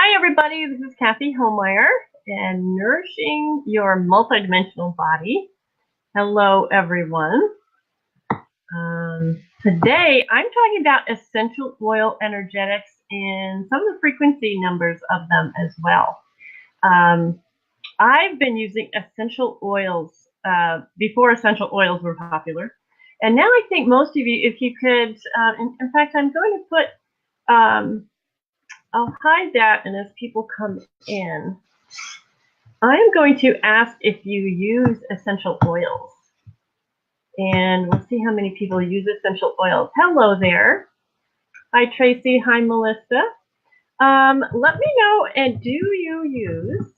Hi, everybody. This is Cathy Homemeyer and Nourishing Your Multidimensional Body. Hello, everyone. Today, I'm talking about essential oil energetics and some of the frequency numbers of them as well. I've been using essential oils before essential oils were popular. And now I think most of you, if you could, in fact, I'm going to put I'll hide that, and as people come in, I am going to ask if you use essential oils. And we'll see how many people use essential oils. Hello there. Hi, Tracy. Hi, Melissa. Let me know, and do you use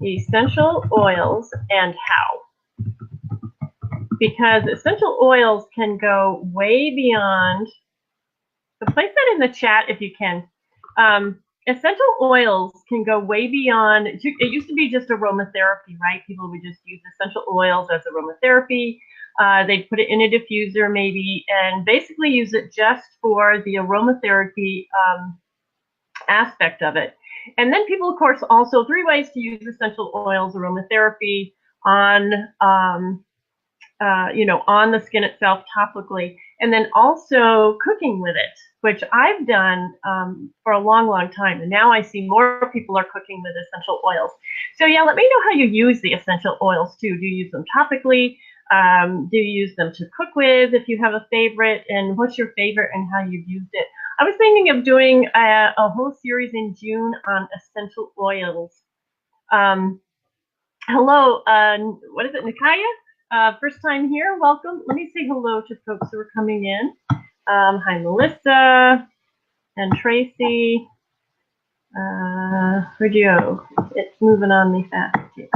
essential oils and how? Because essential oils can go way beyond. So place that in the chat if you can. Essential oils can go way beyond. It used to be just aromatherapy, right? People would just use essential oils as aromatherapy. They'd put it in a diffuser maybe and basically use it just for the aromatherapy aspect of it. And then people, of course, also 3 ways to use essential oils aromatherapy on on the skin itself topically, and then also cooking with it, which I've done for a long, long time. And now I see more people are cooking with essential oils. So yeah, let me know how you use the essential oils too. Do you use them topically? Do you use them to cook with if you have a favorite? And what's your favorite and how you've used it? I was thinking of doing a whole series in June on essential oils. Hello, what is it, Nikaya? First time here, welcome. Let me say hello to folks who are coming in. Hi, Melissa and Tracy. Where'd you go? It's moving on me fast here.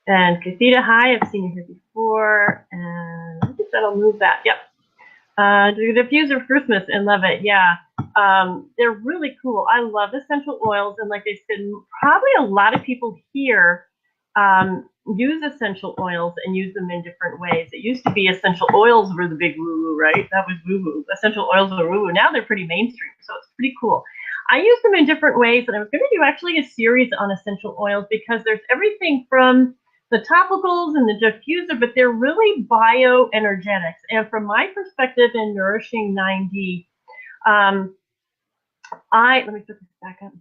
And Cathita, hi, I've seen you here before. And I think that'll move that. Yep. The diffuser Christmas and love it. Yeah. They're really cool. I love essential oils. And like I said, probably a lot of people here use essential oils and use them in different ways. It used to be essential oils were the big woo-woo, right? That was woo-woo. Essential oils were woo-woo. Now they're pretty mainstream, so it's pretty cool. I use them in different ways, and I was going to do actually a series on essential oils because there's everything from the topicals and the diffuser, but they're really bioenergetics. And from my perspective in Nourishing 9D, let me put this back up.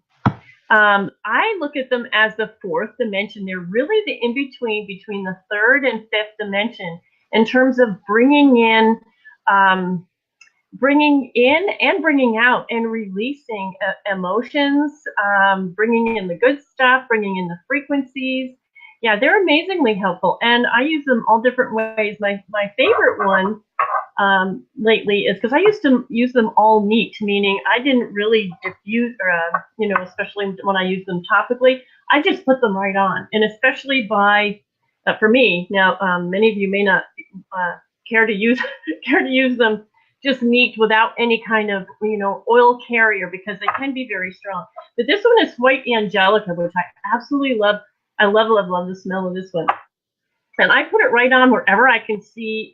I look at them as the 4th dimension. They're really the in-between between the 3rd and 5th dimension in terms of bringing in and bringing out and releasing emotions, bringing in the good stuff, bringing in the frequencies. Yeah, they're amazingly helpful, and I use them all different ways. My favorite one lately is because I used to use them all neat, meaning I didn't really diffuse, especially when I use them topically. I just put them right on, and especially for me now, many of you may not care to use them just neat without any kind of oil carrier because they can be very strong. But this one is White Angelica, which I absolutely love. I love the smell of this one. And I put it right on wherever I can see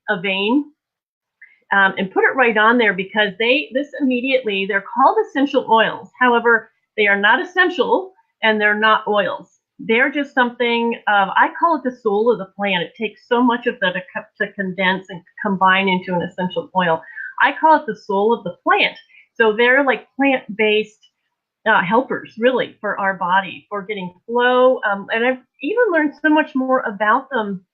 a vein, and put it right on there because they're called essential oils. However, they are not essential and they're not oils. They're just something I call it the soul of the plant. It takes so much of that to condense and combine into an essential oil. I call it the soul of the plant. So they're like plant-based helpers, really, for our body, for getting flow. And I've even learned so much more about them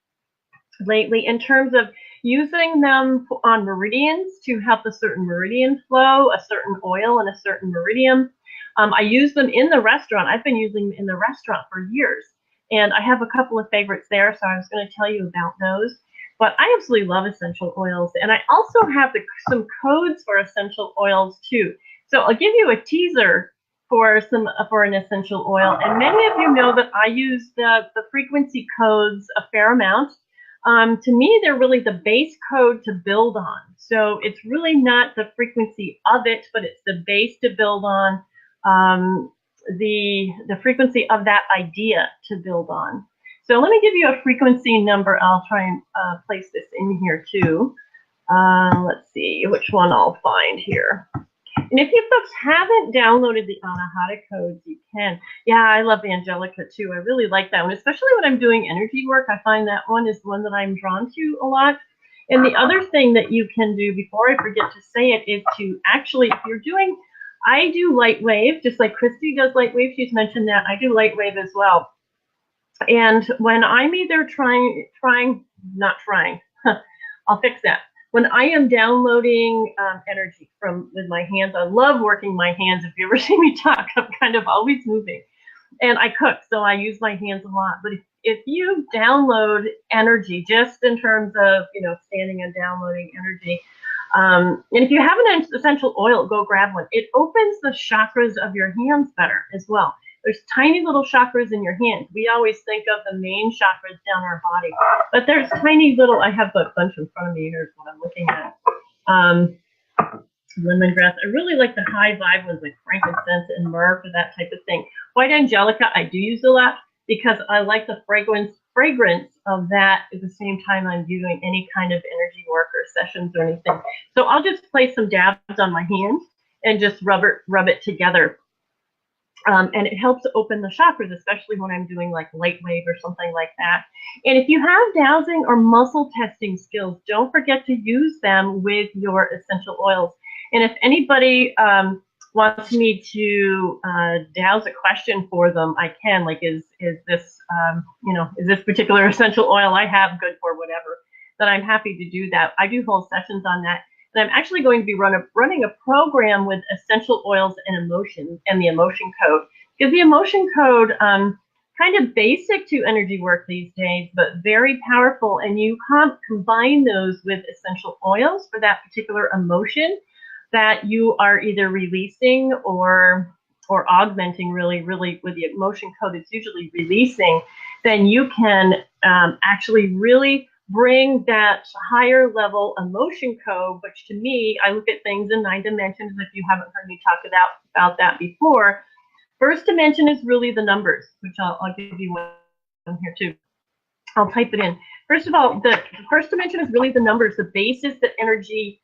lately in terms of using them on meridians to help a certain meridian flow, a certain oil in a certain meridian. I use them in the restaurant. I've been using them in the restaurant for years. And I have a couple of favorites there, so I was going to tell you about those. But I absolutely love essential oils. And I also have some codes for essential oils, too. So I'll give you a teaser for an essential oil, and many of you know that I use the frequency codes a fair amount. To me, they're really the base code to build on. So it's really not the frequency of it, but it's the base to build on, the frequency of that idea to build on. So let me give you a frequency number. I'll try and place this in here too. Let's see which one I'll find here. And if you folks haven't downloaded the Anahata codes, you can. Yeah, I love Angelica too. I really like that one, especially when I'm doing energy work. I find that one is the one that I'm drawn to a lot. And the other thing that you can do, before I forget to say it, is to actually, if you're doing, I do light wave, just like Christy does light wave. She's mentioned that. I do light wave as well. And when I'm either not trying, I'll fix that. When I am downloading energy with my hands, I love working my hands. If you ever see me talk, I'm kind of always moving. And I cook, so I use my hands a lot. But if you download energy, just in terms of, standing and downloading energy, and if you have an essential oil, go grab one. It opens the chakras of your hands better as well. There's tiny little chakras in your hands. We always think of the main chakras down our body, but there's tiny little, I have a bunch in front of me. Here's what I'm looking at. Lemongrass. I really like the high vibe ones like frankincense and myrrh for that type of thing. White angelica, I do use a lot because I like the fragrance of that at the same time I'm doing any kind of energy work or sessions or anything. So I'll just place some dabs on my hands and just rub it together. And it helps open the chakras, especially when I'm doing like light wave or something like that. And if you have dowsing or muscle testing skills, don't forget to use them with your essential oils. And if anybody wants me to douse a question for them, I can. Like, is this is this particular essential oil I have good for whatever? Then I'm happy to do that. I do whole sessions on that. And I'm actually going to be running a program with essential oils and emotions and the emotion code, because the emotion code, kind of basic to energy work these days, but very powerful. And you combine those with essential oils for that particular emotion that you are either releasing or augmenting. Really with the emotion code, it's usually releasing. Then you can actually really bring that higher level emotion code, which to me, I look at things in 9 dimensions. If you haven't heard me talk about that before, first dimension is really the numbers, which I'll give you one here too. I'll type it in. First of all, the first dimension is really the numbers, the basis that energy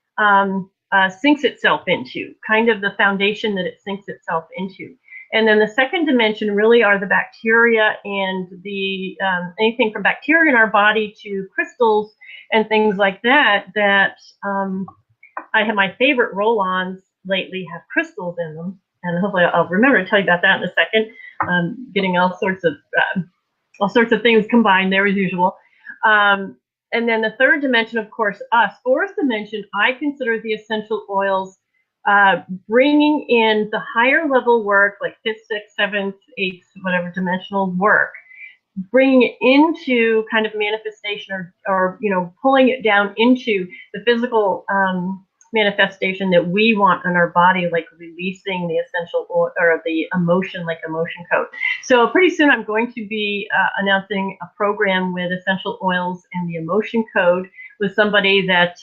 sinks itself into, kind of the foundation that it sinks itself into. And then the second dimension really are the bacteria and the anything from bacteria in our body to crystals and things like that. I have my favorite roll-ons lately have crystals in them, and hopefully I'll remember to tell you about that in a second. Getting all sorts of things combined there as usual. And then the third dimension, of course, us. Fourth dimension, I consider the essential oils bringing in the higher level work, like 5th, 6th, 7th, 8th, whatever dimensional work, bringing it into kind of manifestation or pulling it down into the physical manifestation that we want in our body, like releasing the essential oil or the emotion, like emotion code. So pretty soon I'm going to be announcing a program with essential oils and the emotion code with somebody that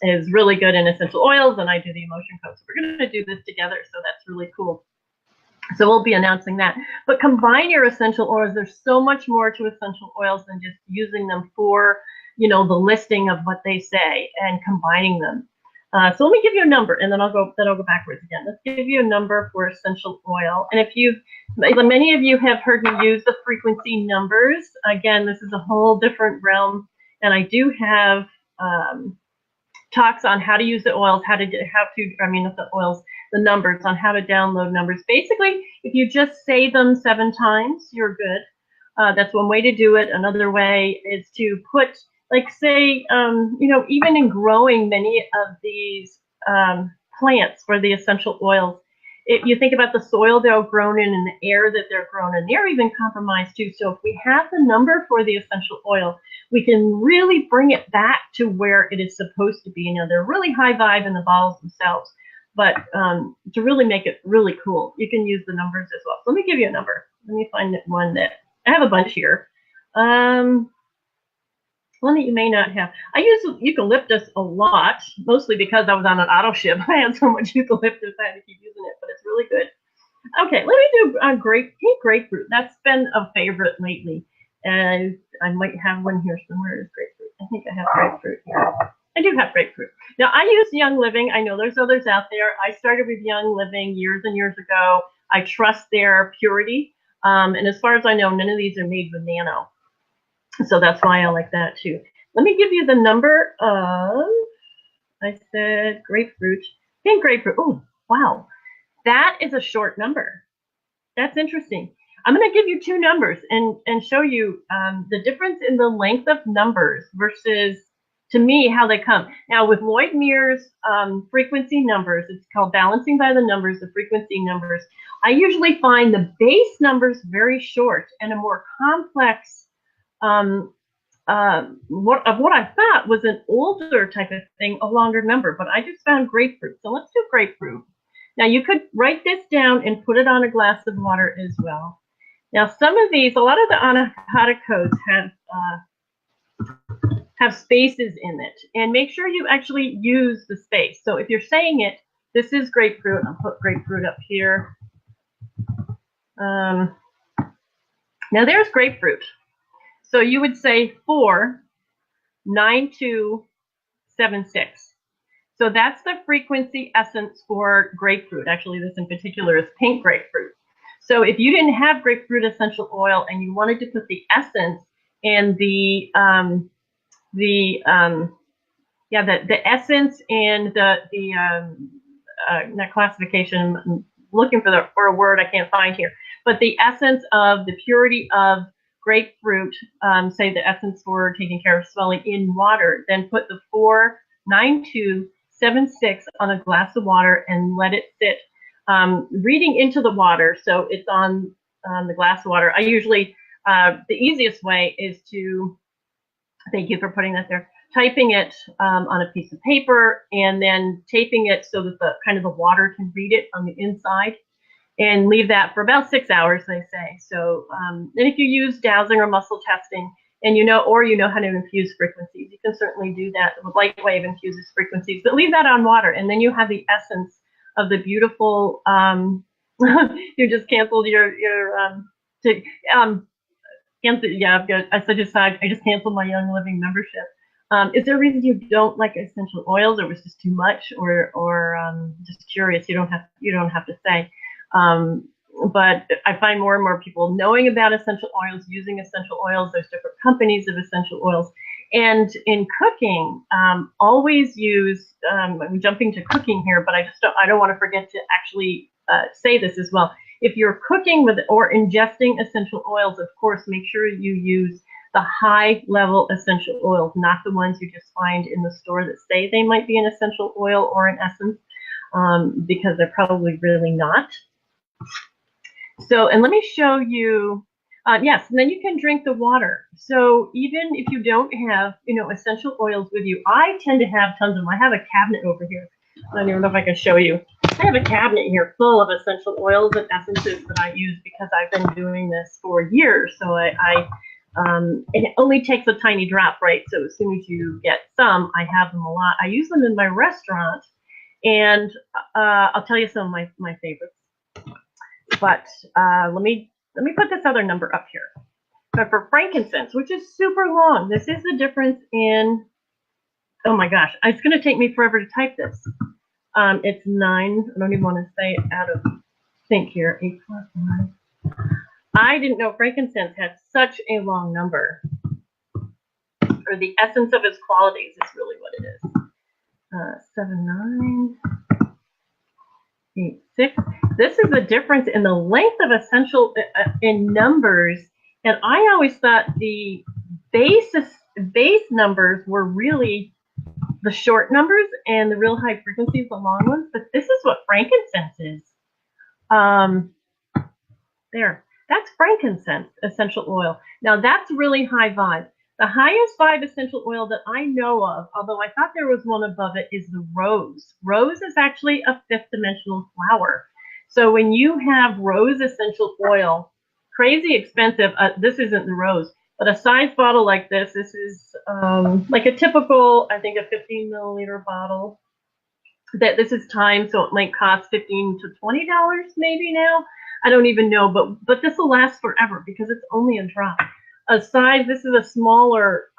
is really good in essential oils, and I do the emotion code. So we're going to do this together, so that's really cool. So we'll be announcing that. But combine your essential oils. There's so much more to essential oils than just using them for, the listing of what they say and combining them. So let me give you a number, and then I'll go backwards again. Let's give you a number for essential oil. And many of you have heard me use the frequency numbers. Again, this is a whole different realm, and I do have talks on how to use the oils, the numbers, on how to download numbers. Basically, if you just say them 7 times, you're good. That's one way to do it. Another way is to put, like, say, even in growing many of these plants for the essential oils, if you think about the soil they're grown in and the air that they're grown in, they're even compromised too. So if we have the number for the essential oil, we can really bring it back to where it is supposed to be. They're really high vibe in the bottles themselves, but to really make it really cool, you can use the numbers as well. So let me give you a number. Let me find one that I have a bunch here. One that you may not have. I use eucalyptus a lot, mostly because I was on an auto ship. I had so much eucalyptus, I had to keep using it, but it's really good. Okay, let me do pink grapefruit. That's been a favorite lately. And I might have one here somewhere. Is grapefruit. I think I have grapefruit here. I do have grapefruit. Now, I use Young Living. I know there's others out there. I started with Young Living years and years ago. I trust their purity. And as far as I know, none of these are made with nano. So that's why I like that too. Let me give you the number of, I said grapefruit, pink grapefruit. Oh, wow. That is a short number. That's interesting. I'm going to give you two numbers and show you the difference in the length of numbers versus, to me, how they come. Now, with Lloyd Mears frequency numbers, it's called balancing by the numbers, the frequency numbers. I usually find the base numbers very short and a more complex what I thought was an older type of thing, a longer number, but I just found grapefruit. So let's do grapefruit. Now you could write this down and put it on a glass of water as well. Now some of these, a lot of the Anahata codes have spaces in it, and make sure you actually use the space. So if you're saying it, this is grapefruit. I'll put grapefruit up here. Now there's grapefruit. So you would say 49276. So that's the frequency essence for grapefruit. Actually, this in particular is pink grapefruit. So if you didn't have grapefruit essential oil and you wanted to put the essence and the essence and not classification, I'm looking for a word I can't find here, but the essence of the purity of grapefruit, say the essence for taking care of swelling in water, then put the 49276 on a glass of water and let it sit, reading into the water. So it's on the glass of water. I usually, the easiest way is to, thank you for putting that there, typing it on a piece of paper and then taping it so that the kind of the water can read it on the inside, and leave that for about 6 hours, they say. So then if you use dowsing or muscle testing, and you know how to infuse frequencies, you can certainly do that with light wave infuses frequencies, but leave that on water, and then you have the essence of the beautiful, you just canceled I just canceled my Young Living membership. Is there a reason you don't like essential oils, or was just too much, or just curious? You don't have to say. But I find more and more people knowing about essential oils, using essential oils. There's different companies of essential oils. And in cooking, always use, I'm jumping to cooking here, but I don't want to forget to actually say this as well. If you're cooking with or ingesting essential oils, of course, make sure you use the high level essential oils, not the ones you just find in the store that say they might be an essential oil or an essence, because they're probably really not. So, and let me show you, yes, and then you can drink the water. So even if you don't have, essential oils with you, I tend to have tons of them. I have a cabinet over here. I don't even know if I can show you. I have a cabinet here full of essential oils and essences that I use because I've been doing this for years. So it only takes a tiny drop, right? So as soon as you get some, I have them a lot. I use them in my restaurant, and I'll tell you some of my favorites. But let me put this other number up here. But for frankincense, which is super long, this is the difference in, oh my gosh, it's going to take me forever to type this. It's 9. I don't even want to say it out of sync here. 8 plus 9. I didn't know frankincense had such a long number. Or the essence of its qualities is really what it is. 7, 9. 8, 6. This is the difference in the length of essential in numbers, and I always thought the base numbers were really the short numbers and the real high frequencies, the long ones. But this is what frankincense is. There, that's frankincense essential oil. Now that's really high vibe. The highest vibe essential oil that I know of, although I thought there was one above it, is the rose. Rose is actually a 5th dimensional flower. So when you have rose essential oil, crazy expensive, this isn't the rose, but a size bottle like this is like a typical, I think a 15 milliliter bottle. That this is timed, so it might cost $15 to $20 maybe now. I don't even know, but this will last forever because it's only a drop. This is a smaller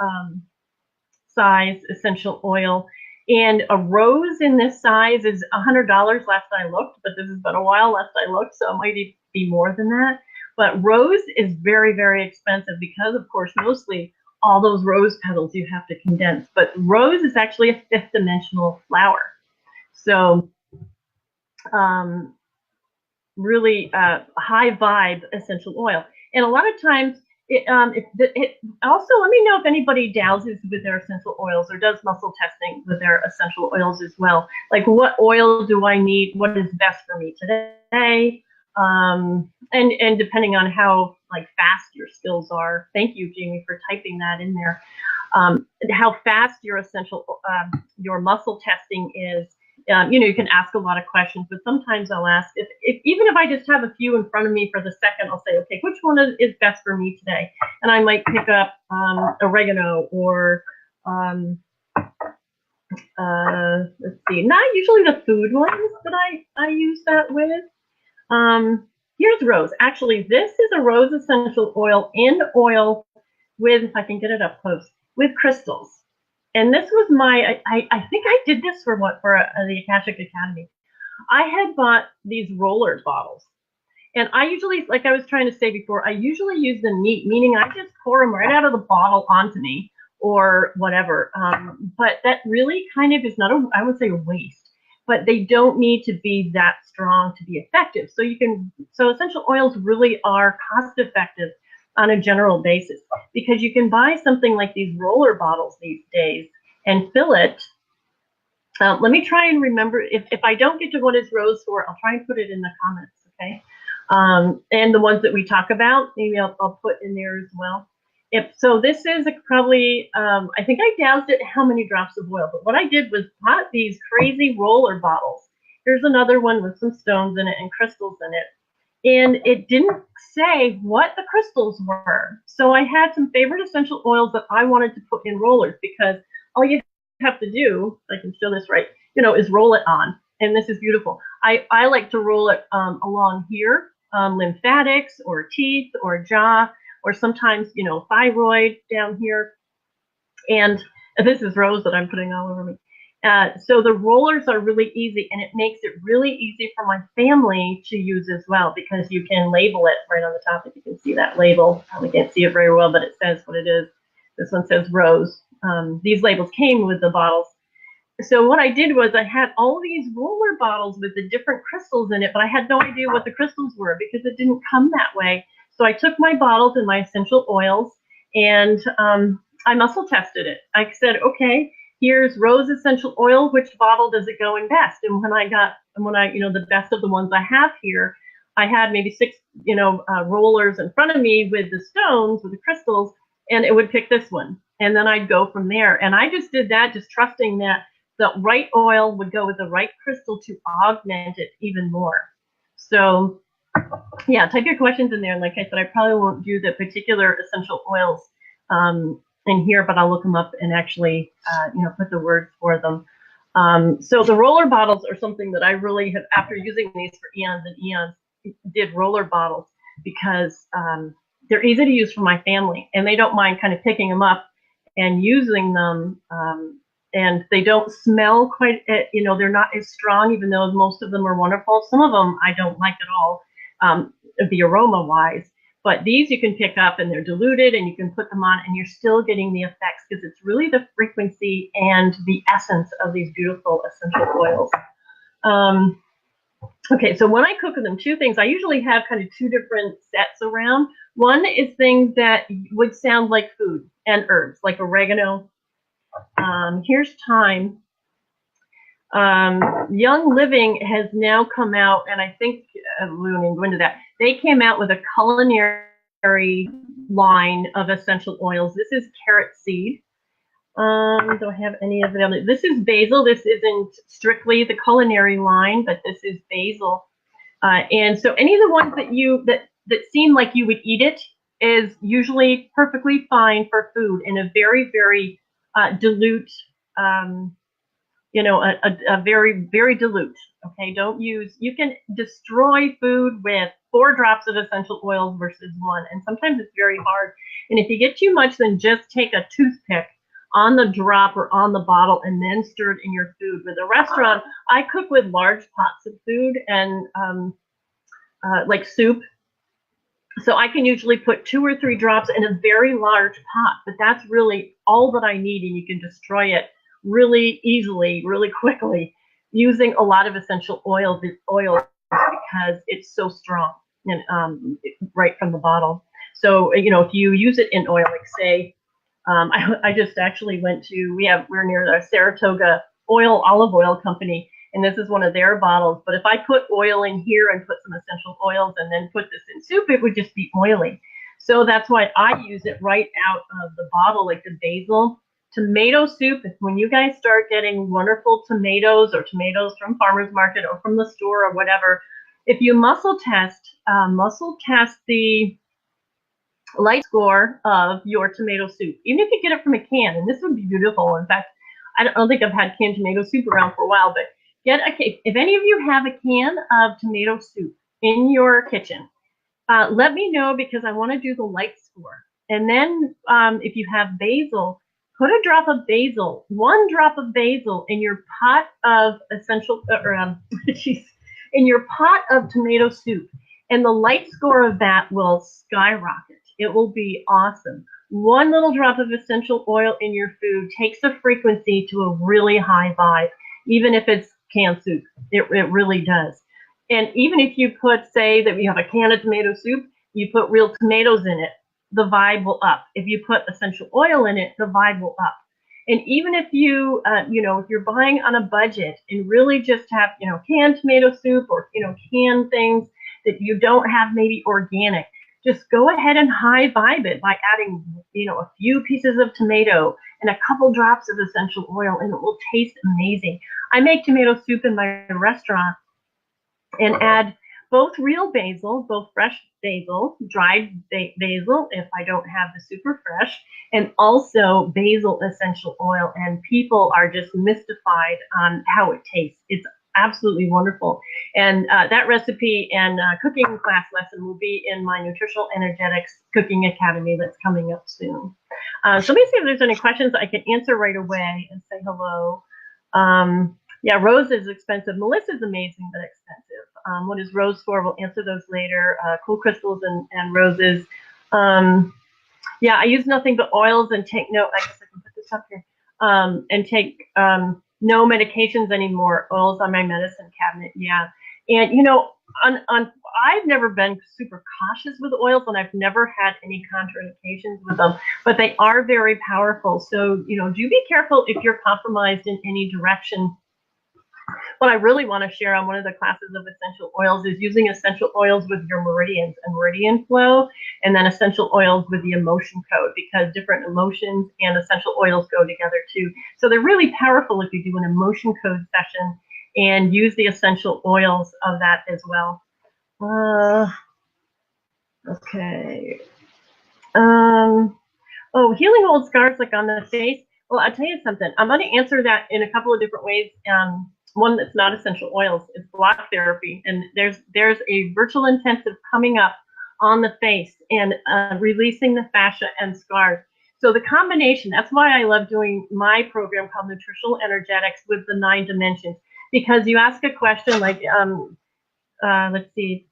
size essential oil. And a rose in this size is $100 last I looked, but this has been a while last I looked, so it might be more than that. But rose is very, very expensive because, of course, mostly all those rose petals you have to condense. But rose is actually a fifth dimensional flower. So really high vibe essential oil. And a lot of times, also, let me know if anybody douses with their essential oils or does muscle testing with their essential oils as well. Like, what oil do I need? What is best for me today? And depending on how fast your skills are. Thank you, Jamie, for typing that in there. How fast your your muscle testing is. You can ask a lot of questions, but sometimes I'll ask even if I just have a few in front of me for the second, I'll say, okay, which one is best for me today? And I might pick up oregano or let's see, not usually the food ones that I use that with. Here's rose. Actually, this is a rose essential oil in oil with, if I can get it up close, with crystals. And this was I think I did this for the Akashic Academy. I had bought these roller bottles. And I usually, like I was trying to say before, I usually use them neat, meaning I just pour them right out of the bottle onto me or whatever. But that really kind of is not I would say a waste, but they don't need to be that strong to be effective. So essential oils really are cost effective on a general basis, because you can buy something like these roller bottles these days and fill it. Let me try and remember, if I don't get to what is rose for, I'll try and put it in the comments, okay? And the ones that we talk about, maybe I'll put in there as well. So this is probably, I think I doused it how many drops of oil, but what I did was bought these crazy roller bottles. Here's another one with some stones in it and crystals in it. And it didn't say what the crystals were. So I had some favorite essential oils that I wanted to put in rollers, because all you have to do, I can show this right, is roll it on. And this is beautiful. I like to roll it along here, lymphatics or teeth or jaw, or sometimes, thyroid down here. And this is rose that I'm putting all over me. So the rollers are really easy, and it makes it really easy for my family to use as well, because you can label it right on the top. If you can see that label, I can't see it very well, but it says what it is. This one says rose. These labels came with the bottles. So what I did was I had all these roller bottles with the different crystals in it, but I had no idea what the crystals were because it didn't come that way. So I took my bottles and my essential oils, and I muscle tested it. I said, okay, here's rose essential oil. Which bottle does it go in best? And when I the best of the ones I have here, I had maybe 6, rollers in front of me with the stones, with the crystals, and it would pick this one. And then I'd go from there. And I just did that, just trusting that the right oil would go with the right crystal to augment it even more. So yeah, type your questions in there. And like I said, I probably won't do the particular essential oils in here, but I'll look them up and actually, put the words for them. So the roller bottles are something that I really have, after using these for eons and eons, did roller bottles because they're easy to use for my family, and they don't mind kind of picking them up and using them. And they don't smell quite, they're not as strong, even though most of them are wonderful. Some of them I don't like at all, the aroma wise. But these you can pick up, and they're diluted, and you can put them on, and you're still getting the effects, because it's really the frequency and the essence of these beautiful essential oils. Okay, so when I cook with them, 2 things. I usually have kind of 2 different sets around. One is things that would sound like food and herbs, like oregano. Here's thyme. Young Living has now come out, and I think we won't even go into that. They came out with a culinary line of essential oils. This is carrot seed. Don't have any of them. This is basil. This isn't strictly the culinary line, but this is basil. And so any of the ones that seem like you would eat it is usually perfectly fine for food in a very, very dilute, a very, very dilute. Okay, don't use, you can destroy food with 4 drops of essential oils versus 1. And sometimes it's very hard. And if you get too much, then just take a toothpick on the drop or on the bottle and then stirred in your food. With a restaurant, I cook with large pots of food and like soup. So I can usually put 2 or 3 drops in a very large pot, but that's really all that I need, and you can destroy it really easily, really quickly, using a lot of essential oils because it's so strong and right from the bottle. So if you use it in oil, like say, I just actually went to we're near the Saratoga olive oil company, and this is one of their bottles. But if I put oil in here and put some essential oils and then put this in soup, it would just be oily. So that's why I use it right out of the bottle, like the basil. Tomato soup, when you guys start getting wonderful tomatoes or tomatoes from farmer's market or from the store or whatever, if you muscle test the light score of your tomato soup, even if you get it from a can, and this would be beautiful. In fact, I don't think I've had canned tomato soup around for a while, but if any of you have a can of tomato soup in your kitchen, let me know, because I want to do the light score. And then if you have basil, put a drop of basil, 1 drop of basil in your pot of in your pot of tomato soup, and the light score of that will skyrocket. It will be awesome. 1 little drop of essential oil in your food takes the frequency to a really high vibe, even if it's canned soup. It really does. And even if you put, say that you have a can of tomato soup, you put real tomatoes in it, the vibe will up. If you put essential oil in it, the vibe will up. And even if you, if you're buying on a budget and really just have, canned tomato soup or, canned things that you don't have maybe organic, just go ahead and high vibe it by adding, a few pieces of tomato and a couple drops of essential oil, and it will taste amazing. I make tomato soup in my restaurant and add both real basil, both fresh basil, dried basil if I don't have the super fresh, and also basil essential oil. And people are just mystified on how it tastes. It's absolutely wonderful. And that recipe and cooking class lesson will be in my Nutritional Energetics Cooking Academy that's coming up soon. So let me see if there's any questions I can answer right away and say hello. Yeah, rose is expensive. Melissa's amazing but expensive. What is rose for? We'll answer those later. Cool crystals and roses. Yeah, I use nothing but oils and take no, I guess I can put this up here, and take no medications anymore. Oils on my medicine cabinet, yeah. And, I've never been super cautious with oils, and I've never had any contraindications with them, but they are very powerful. So, do be careful if you're compromised in any direction. What I really want to share on one of the classes of essential oils is using essential oils with your meridians and meridian flow, and then essential oils with the emotion code, because different emotions and essential oils go together too. So they're really powerful if you do an emotion code session and use the essential oils of that as well. Okay. Oh, healing old scars like on the face. Well, I'll tell you something. I'm going to answer that in a couple of different ways. One that's not essential oils is block therapy, and there's a virtual intensive coming up on the face and releasing the fascia and scars. So the combination, that's why I love doing my program called Nutritional Energetics with the 9 dimensions, because you ask a question like, let's see,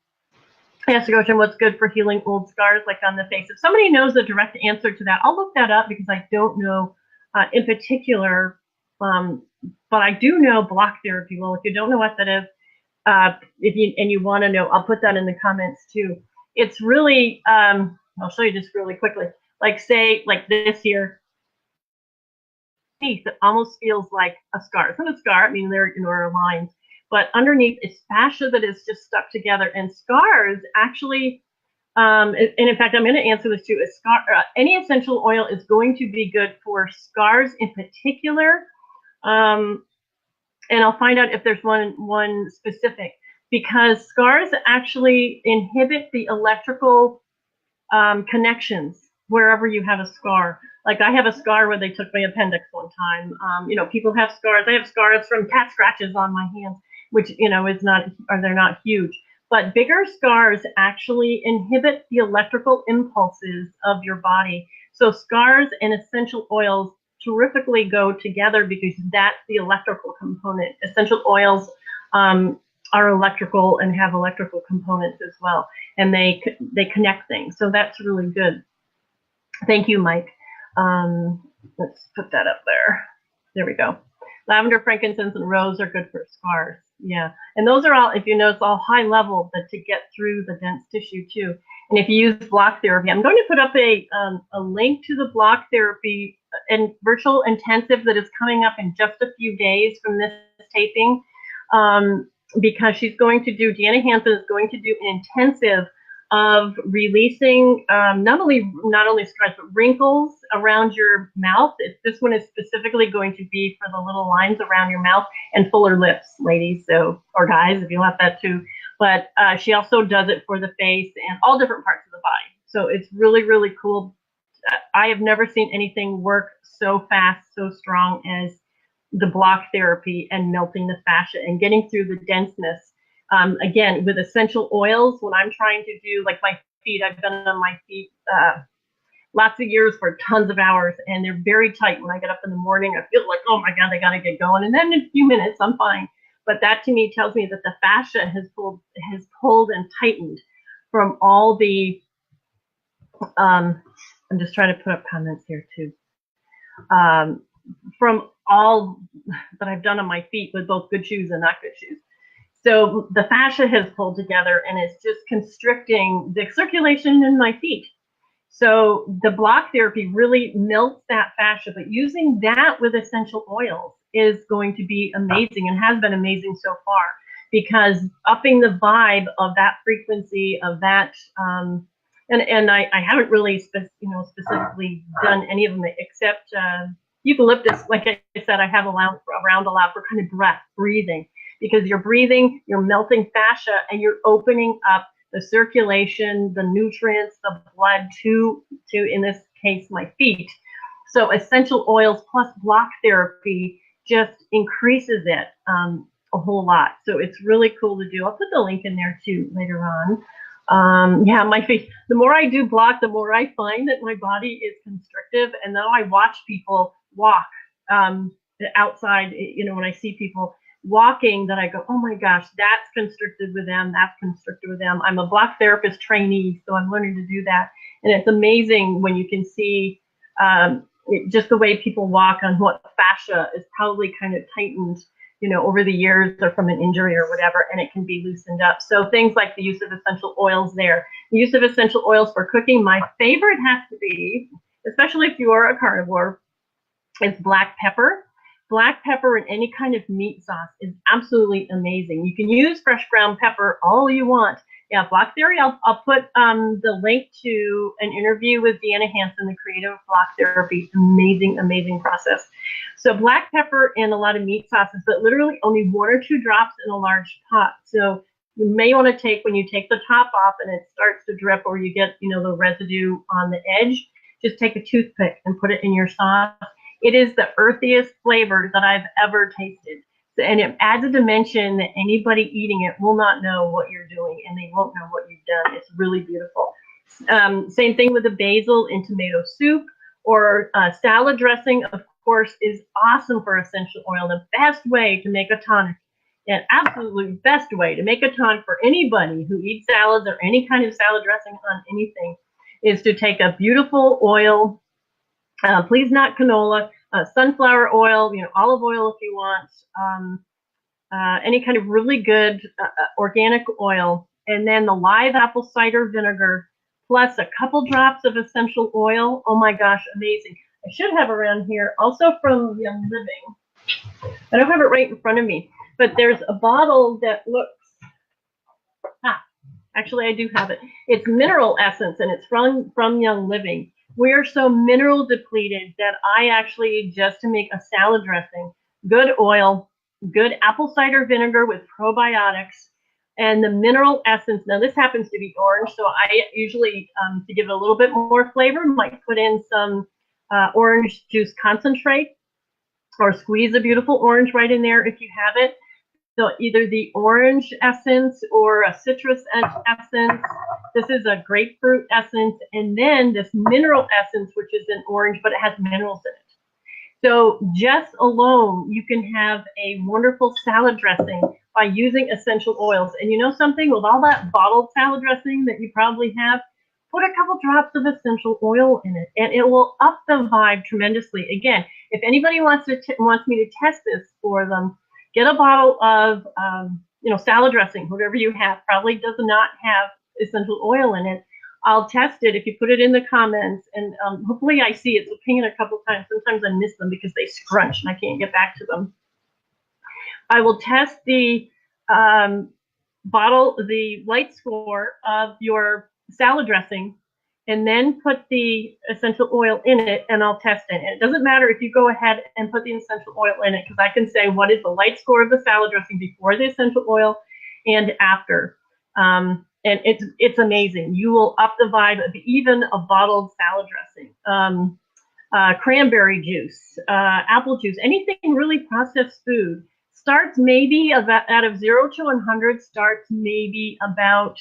I asked a question, what's good for healing old scars like on the face? If somebody knows the direct answer to that, I'll look that up, because I don't know in particular, but I do know block therapy. Well, if you don't know what that is, and you want to know, I'll put that in the comments too. It's really, I'll show you just really quickly. Like say, like this here, it almost feels like a scar. It's not a scar. I mean, there are lines, but underneath is fascia that is just stuck together. And scars actually, and in fact, I'm going to answer this too. Any essential oil is going to be good for scars in particular. And I'll find out if there's one specific, because scars actually inhibit the electrical connections wherever you have a scar. Like I have a scar where they took my appendix one time. People have scars. I have scars from cat scratches on my hands, which they're not huge. But bigger scars actually inhibit the electrical impulses of your body. So scars and essential oils terrifically go together because that's the electrical component. Essential oils are electrical and have electrical components as well, and they connect things. So that's really good. Thank you, Mike. Let's put that up there. There we go. Lavender, frankincense, and rose are good for scars. Yeah, and those are all, if you know, it's all high level, but to get through the dense tissue too. And if you use block therapy, I'm going to put up a link to the block therapy and virtual intensive that is coming up in just a few days from this taping, because she's going to do, Deanna Hansen is going to do an intensive of releasing not only scars but wrinkles around your mouth. This one is specifically going to be for the little lines around your mouth and fuller lips, ladies, so, or guys if you want that too. But she also does it for the face and all different parts of the body. So it's really, really cool. I have never seen anything work so fast, so strong as the block therapy and melting the fascia and getting through the denseness. Again, with essential oils, when I'm trying to do, like my feet, I've been on my feet lots of years for tons of hours, and they're very tight. When I get up in the morning, I feel like, oh my God, I got to get going. And then in a few minutes, I'm fine. But that to me tells me that the fascia has pulled and tightened from all the, I'm just trying to put up comments here too. From all that I've done on my feet with both good shoes and not good shoes. So the fascia has pulled together and it's just constricting the circulation in my feet. So the block therapy really melts that fascia, but using that with essential oils is going to be amazing and has been amazing so far, because upping the vibe of that frequency of that, and I haven't really specifically done any of them except eucalyptus. Like I said, I have around a lot for kind of breathing. Because you're breathing, you're melting fascia, and you're opening up the circulation, the nutrients, the blood to in this case, my feet. So essential oils plus block therapy just increases it a whole lot. So it's really cool to do. I'll put the link in there too later on. Yeah, my feet. The more I do block, the more I find that my body is constrictive. And now I watch people walk outside. You know, when I see people walking, that I go, oh my gosh, that's constricted with them, that's constricted with them. I'm a block therapist trainee, so I'm learning to do that. And it's amazing when you can see just the way people walk on what fascia is probably kind of tightened, you know, over the years or from an injury or whatever, and it can be loosened up. So things like the use of essential oils there. The use of essential oils for cooking, my favorite has to be, especially if you are a carnivore, is black pepper. Black pepper in any kind of meat sauce is absolutely amazing. You can use fresh ground pepper all you want. Yeah, block therapy. I'll put the link to an interview with Deanna Hansen, the creator of block therapy. Amazing, amazing process. So black pepper in a lot of meat sauces, but literally only 1 or 2 drops in a large pot. So you may want to take, when you take the top off and it starts to drip, or you get, you know, the residue on the edge, just take a toothpick and put it in your sauce. It is the earthiest flavor that I've ever tasted. And it adds a dimension that anybody eating it will not know what you're doing, and they won't know what you've done. It's really beautiful. Same thing with the basil in tomato soup, or salad dressing, of course, is awesome for essential oil. The best way to make a tonic, and absolutely best way to make a tonic for anybody who eats salads or any kind of salad dressing on anything, is to take a beautiful oil, please not canola, sunflower oil, you know, olive oil if you want, any kind of really good organic oil, and then the live apple cider vinegar, plus a couple drops of essential oil. Oh my gosh, amazing. I should have around here, also from Young Living. I don't have it right in front of me, but there's a bottle that looks, actually I do have it. It's mineral essence, and it's from Young Living. We're so mineral depleted that I actually, just to make a salad dressing, good oil, good apple cider vinegar with probiotics, and the mineral essence. Now this happens to be orange, so I usually, to give it a little bit more flavor, might put in some orange juice concentrate, or squeeze a beautiful orange right in there if you have it. So either the orange essence or a citrus essence. This is a grapefruit essence, and then this mineral essence, which is an orange, but it has minerals in it. So just alone, you can have a wonderful salad dressing by using essential oils. And you know something? With all that bottled salad dressing that you probably have, put a couple drops of essential oil in it, and it will up the vibe tremendously. Again, if anybody wants me to test this for them, get a bottle of salad dressing, whatever you have. Probably does not have essential oil in it. I'll test it if you put it in the comments, and hopefully I see it. So ping it a couple times. Sometimes I miss them because they scrunch and I can't get back to them. I will test the the light score of your salad dressing, and then put the essential oil in it, and I'll test it. And it doesn't matter if you go ahead and put the essential oil in it, because I can say what is the light score of the salad dressing before the essential oil and after. And it's amazing. You will up the vibe of even a bottled salad dressing. Cranberry juice, apple juice, anything really processed food starts maybe about out of 0 to 100 starts maybe about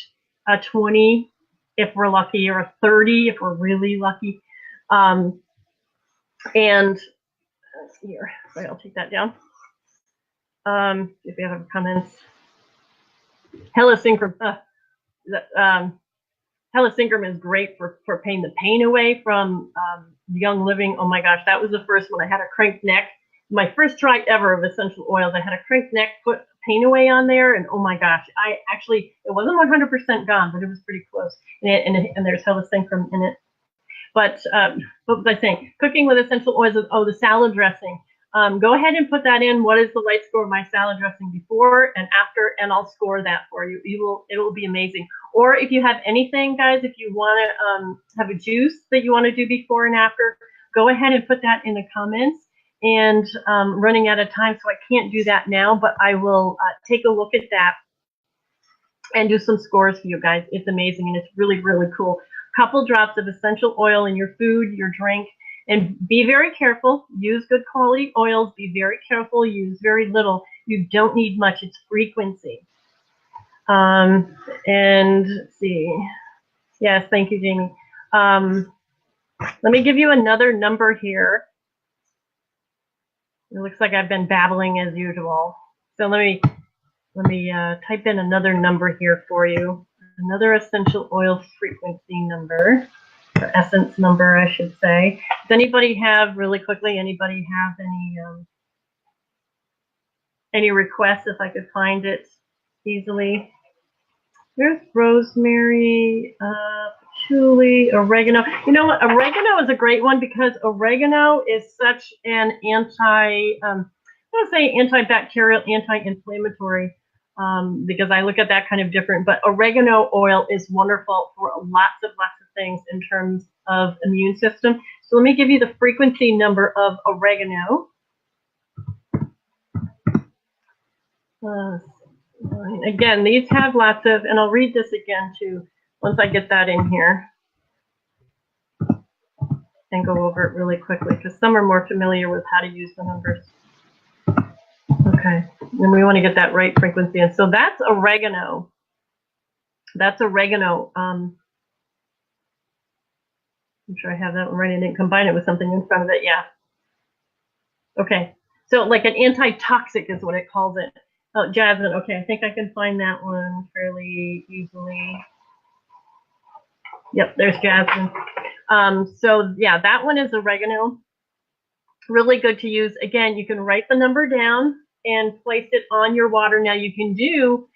a 20 if we're lucky, or a 30 if we're really lucky. And let's see here. Right, I'll take that down. If you have comments, Helicynchrum. Helicynchrum is great for putting the pain away from Young Living. Oh my gosh, that was the first one. I had a cranked neck. My first try ever of essential oils. I had a cranked neck, put pain away on there, and oh my gosh, it wasn't 100% gone, but it was pretty close. And there's Helicynchrum in it. But what was I saying? Cooking with essential oils. The salad dressing. Go ahead and put that in. What is the light score of my salad dressing before and after? And I'll score that for you. It will be amazing. Or if you have anything, guys, if you want to have a juice that you want to do before and after, go ahead and put that in the comments. And running out of time, so I can't do that now, but I will take a look at that and do some scores for you guys. It's amazing, and it's really, really cool. Couple drops of essential oil in your food, your drink, and be very careful. Use good quality oils. Be very careful. Use very little. You don't need much. It's frequency. And let's see. Yes, thank you, Jamie. Let me give you another number here. It looks like I've been babbling as usual. So let me type in another number here for you. Another essential oil frequency number, or essence number, I should say. Does anybody have, really quickly, anybody have any requests, if I could find it easily? There's rosemary, patchouli, oregano. You know what? Oregano is a great one because oregano is such an I'm going to say antibacterial, anti-inflammatory, because I look at that kind of different. But oregano oil is wonderful for lots of things in terms of immune system. So let me give you the frequency number of oregano. Again, these have lots of, and I'll read this again too, once I get that in here, and go over it really quickly, because some are more familiar with how to use the numbers. Okay, and we want to get that right frequency. And so that's oregano. That's oregano. I'm sure I have that one right. I didn't combine it with something in front of it. Yeah. Okay, so like an antitoxic is what it calls it. Oh, jasmine. Okay, I think I can find that one fairly easily. Yep, there's jasmine. So yeah, that one is oregano. Really good to use. Again, you can write the number down and place it on your water. Now you can do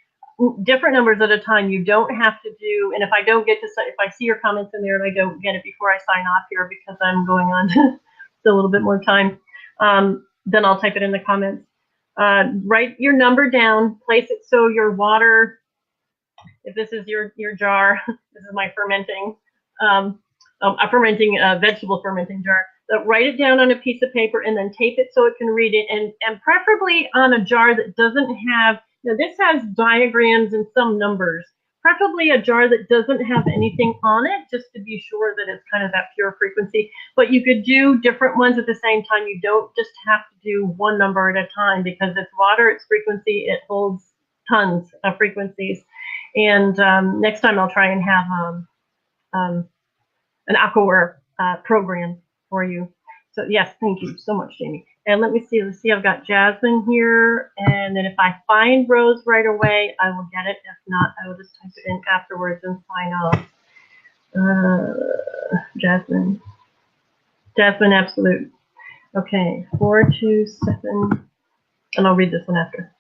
different numbers at a time. You don't have to do, and if I don't get to, if I see your comments in there and I don't get it before I sign off here because I'm going on to a little bit more time, then I'll type it in the comments. Write your number down, place it so your water, if this is your jar, this is my fermenting, vegetable fermenting jar. So write it down on a piece of paper and then tape it so it can read it, and preferably on a jar that doesn't have, this has diagrams and some numbers, preferably a jar that doesn't have anything on it, just to be sure that it's kind of that pure frequency. But you could do different ones at the same time. You don't just have to do one number at a time, because it's water, it's frequency, it holds tons of frequencies. And next time I'll try and have an Aquaware program for you. So yes, thank you so much, Jamie. And let me see. Let's see. I've got Jasmine here, and then if I find Rose right away, I will get it. If not, I will just type it in afterwards and sign off. Jasmine, absolute. Okay, 427, and I'll read this one after.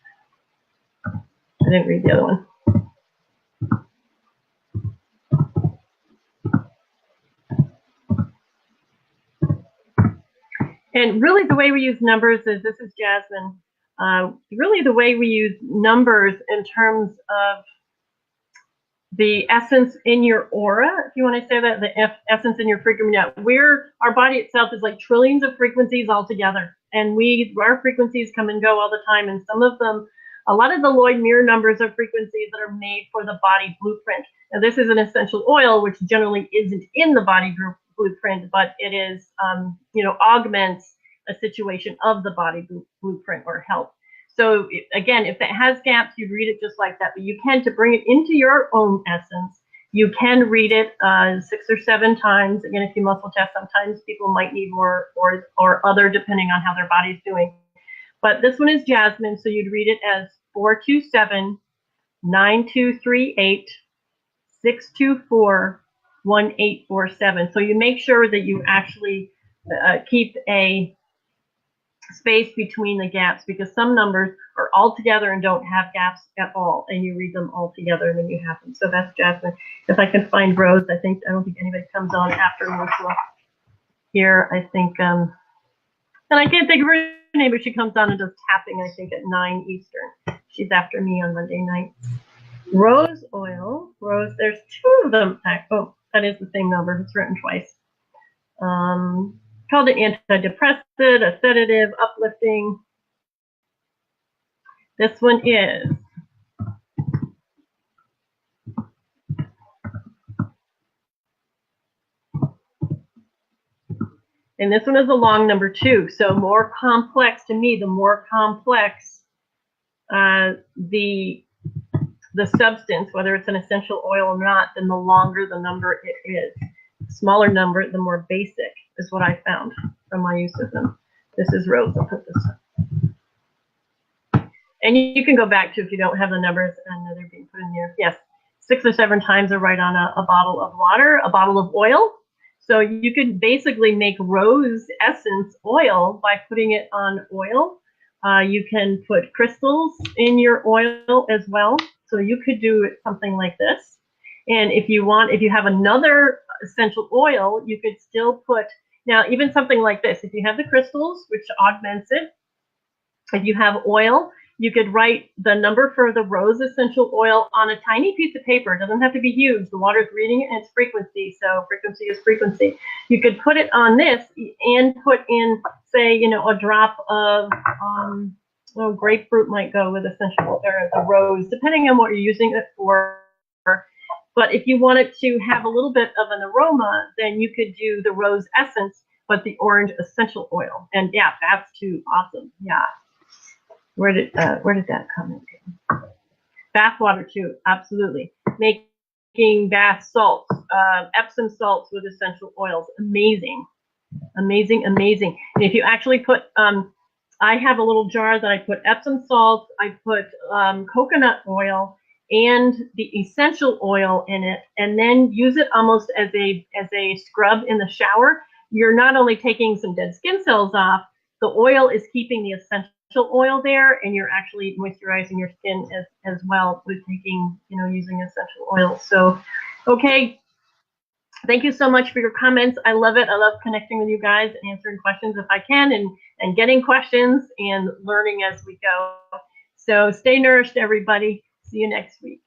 I didn't read the other one. And really the way we use numbers is, this is Jasmine, really the way we use numbers in terms of the essence in your aura, if you want to say that, the essence in your frequency. Our body itself is like trillions of frequencies all together. And our frequencies come and go all the time. And some of them, a lot of the Lloyd mirror numbers are frequencies that are made for the body blueprint. Now, this is an essential oil, which generally isn't in the body blueprint, but it is, augments a situation of the body blueprint or health. So again, if it has gaps, you'd read it just like that. But you can, to bring it into your own essence, you can read it 6 or 7 times. Again, if you muscle test, sometimes people might need more or other, depending on how their body's doing. But this one is Jasmine, so you'd read it as 427 9238 624 1847. So you make sure that you actually keep a space between the gaps, because some numbers are all together and don't have gaps at all, and you read them all together when you have them. So that's Jasmine. If I can find Rose, I don't think anybody comes on after Ursula here. I think, and I can't think of her name, but she comes on and does tapping, I think, at 9 Eastern. She's after me on Monday night. Rose oil. Rose, there's 2 of them. Oh, that is the same number. It's written twice. Called an antidepressant, a sedative, uplifting. This one is and this one is a long number 2, so more complex to me. The more complex the substance, whether it's an essential oil or not, then the longer the number it is. The smaller number, the more basic, is what I found from my use of them. This is Rose. I'll put this up. And you can go back to, if you don't have the numbers and they're being put in there. Yes, 6 or 7 times are right on a bottle of water, a bottle of oil. So you could basically make rose essence oil by putting it on oil. You can put crystals in your oil as well. So you could do something like this. And if you have another essential oil, you could still put, now even something like this, if you have the crystals, which augments it, if you have oil, you could write the number for the rose essential oil on a tiny piece of paper. It doesn't have to be huge. The water's reading it and it's frequency, so frequency is frequency. You could put it on this and put in, say, a drop of, grapefruit might go with essential, or the rose, depending on what you're using it for. But if you wanted to have a little bit of an aroma, then you could do the rose essence, but the orange essential oil. And yeah, that's too awesome. Yeah. Where did that come in? Bath water too, absolutely. Making bath salts, Epsom salts with essential oils, amazing, amazing, amazing. And if you actually put, I have a little jar that I put Epsom salts, I put coconut oil and the essential oil in it, and then use it almost as a scrub in the shower. You're not only taking some dead skin cells off, the oil is keeping the essential oil there, and you're actually moisturizing your skin as well with taking, using essential oils. So, okay. Thank you so much for your comments. I love it. I love connecting with you guys and answering questions if I can, and getting questions and learning as we go. So stay nourished, everybody. See you next week.